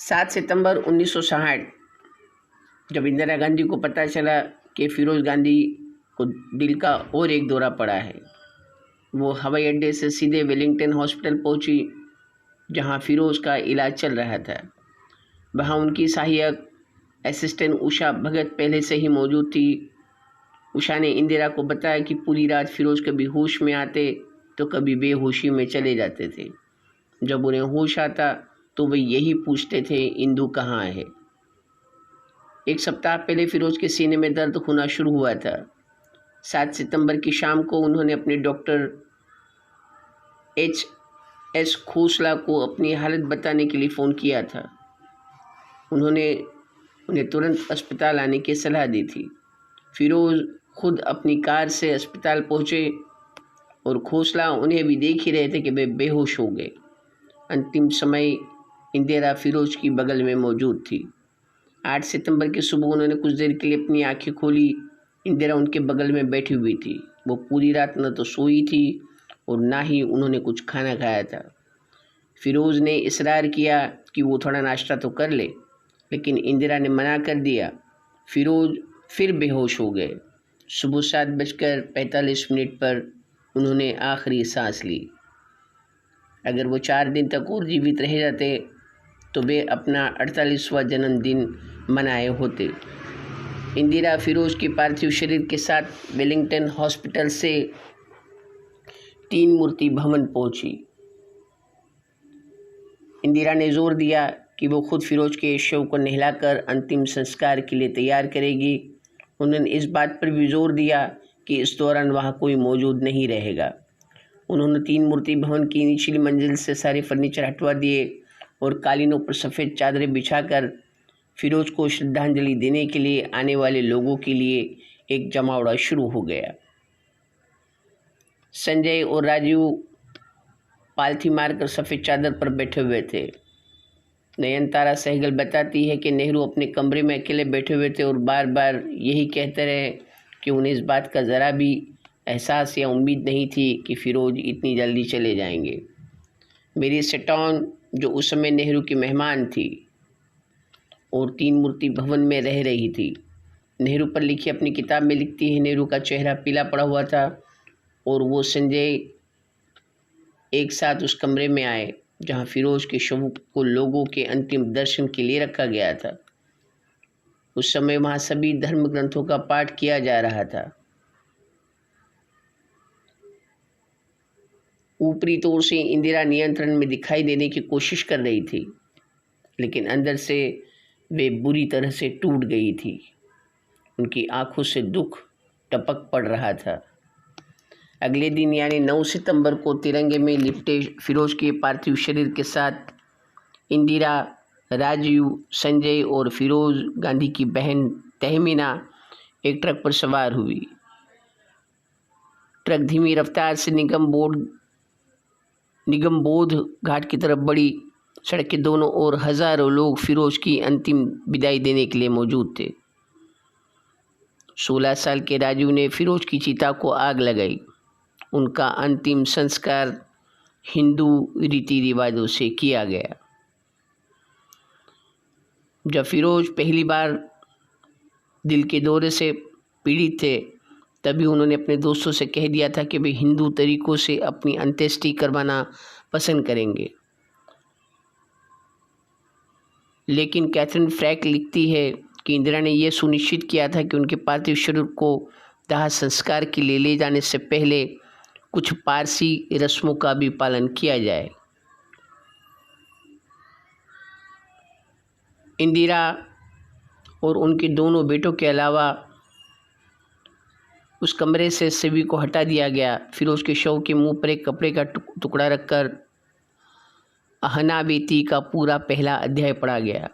7 सितंबर 1960 जब इंदिरा गांधी को पता चला कि फिरोज गांधी को दिल का और एक दौरा पड़ा है, वो हवाई अड्डे से सीधे वेलिंगटन हॉस्पिटल पहुंची, जहां फिरोज का इलाज चल रहा था। वहां उनकी सहायक असिस्टेंट उषा भगत पहले से ही मौजूद थी। उषा ने इंदिरा को बताया कि पूरी रात फिरोज कभी होश में आते तो कभी बेहोशी में चले जाते थे। जब उन्हें होश आता तो वे यही पूछते थे, इंदु कहाँ है। 1 सप्ताह पहले फिरोज के सीने में दर्द होना शुरू हुआ था। 7 सितंबर की शाम को उन्होंने अपने डॉक्टर H.S. खोसला को अपनी हालत बताने के लिए फ़ोन किया था। उन्होंने उन्हें तुरंत अस्पताल आने की सलाह दी थी। फिरोज खुद अपनी कार से अस्पताल पहुंचे और खोसला उन्हें भी देख ही रहे थे कि वे बेहोश हो गए। अंतिम समय इंदिरा फिरोज की बगल में मौजूद थी। 8 सितंबर की सुबह उन्होंने कुछ देर के लिए अपनी आंखें खोली। इंदिरा उनके बगल में बैठी हुई थी। वो पूरी रात न तो सोई थी और ना ही उन्होंने कुछ खाना खाया था। फिरोज ने इसरार किया कि वो थोड़ा नाश्ता तो कर ले, लेकिन इंदिरा ने मना कर दिया। फिरोज फिर बेहोश हो गए। सुबह 7:45 पर उन्होंने आखिरी सांस ली। अगर वो 4 दिन तक और जीवित रह जाते तो वे अपना 48वां जन्मदिन मनाए होते। इंदिरा फिरोज के पार्थिव शरीर के साथ वेलिंगटन हॉस्पिटल से 3 मूर्ति भवन पहुंची। इंदिरा ने जोर दिया कि वो खुद फिरोज के शव को नहलाकर अंतिम संस्कार के लिए तैयार करेगी। उन्होंने इस बात पर भी जोर दिया कि इस दौरान वहाँ कोई मौजूद नहीं रहेगा। उन्होंने 3 मूर्ति भवन की निचली मंजिल से सारे फर्नीचर हटवा दिए और कालीनों पर सफ़ेद चादरें बिछाकर फिरोज को श्रद्धांजलि देने के लिए आने वाले लोगों के लिए एक जमावड़ा शुरू हो गया। संजय और राजीव पालथी मारकर सफ़ेद चादर पर बैठे हुए थे। नयनतारा सहगल बताती है कि नेहरू अपने कमरे में अकेले बैठे हुए थे और बार बार यही कहते रहे कि उन्हें इस बात का ज़रा भी एहसास या उम्मीद नहीं थी कि फिरोज इतनी जल्दी चले जाएंगे। मेरी सेटॉन, जो उस समय नेहरू की मेहमान थी और 3 मूर्ति भवन में रह रही थी, नेहरू पर लिखी अपनी किताब में लिखती है, नेहरू का चेहरा पीला पड़ा हुआ था और वो संजय एक साथ उस कमरे में आए जहां फिरोज के शव को लोगों के अंतिम दर्शन के लिए रखा गया था। उस समय वहां सभी धर्म ग्रंथों का पाठ किया जा रहा था। ऊपरी तौर से इंदिरा नियंत्रण में दिखाई देने की कोशिश कर रही थी, लेकिन अंदर से वे बुरी तरह से टूट गई थी। उनकी आंखों से दुख टपक पड़ रहा था। अगले दिन यानी 9 सितंबर को तिरंगे में लिपटे फिरोज के पार्थिव शरीर के साथ इंदिरा, राजीव, संजय और फिरोज गांधी की बहन तहमीना एक ट्रक पर सवार हुई। ट्रक धीमी रफ्तार से निगमबोध घाट की तरफ बढ़ी। सड़क के दोनों ओर हजारों लोग फिरोज की अंतिम विदाई देने के लिए मौजूद थे। 16 साल के राजू ने फिरोज की चिता को आग लगाई। उनका अंतिम संस्कार हिंदू रीति रिवाजों से किया गया। जब फिरोज पहली बार दिल के दौरे से पीड़ित थे, तभी उन्होंने अपने दोस्तों से कह दिया था कि वे हिंदू तरीकों से अपनी अंत्येष्टि करवाना पसंद करेंगे। लेकिन कैथरीन फ्रैंक लिखती है कि इंदिरा ने यह सुनिश्चित किया था कि उनके पार्थिव शरीर को दाह संस्कार के लिए ले जाने से पहले कुछ पारसी रस्मों का भी पालन किया जाए। इंदिरा और उनके दोनों बेटों के अलावा उस कमरे से सभी को हटा दिया गया। फिरोज के शव के मुंह पर एक कपड़े का टुकड़ा रखकर अहनावेती का पूरा पहला अध्याय पढ़ा गया।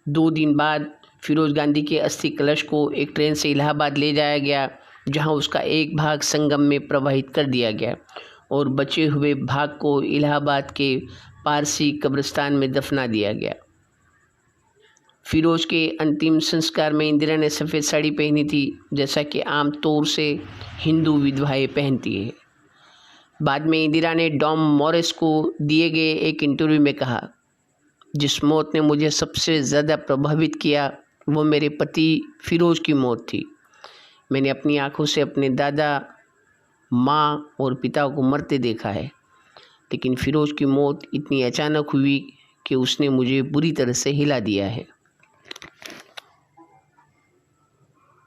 2 दिन बाद फिरोज गांधी के अस्थि कलश को एक ट्रेन से इलाहाबाद ले जाया गया, जहां उसका एक भाग संगम में प्रवाहित कर दिया गया और बचे हुए भाग को इलाहाबाद के पारसी कब्रिस्तान में दफना दिया गया। फिरोज के अंतिम संस्कार में इंदिरा ने सफ़ेद साड़ी पहनी थी, जैसा कि आम तौर से हिंदू विधवाएं पहनती है। बाद में इंदिरा ने डॉम मॉरिस को दिए गए एक इंटरव्यू में कहा, जिस मौत ने मुझे सबसे ज़्यादा प्रभावित किया वो मेरे पति फ़िरोज़ की मौत थी। मैंने अपनी आंखों से अपने दादा, माँ और पिता को मरते देखा है, लेकिन फ़िरोज़ की मौत इतनी अचानक हुई कि उसने मुझे बुरी तरह से हिला दिया है।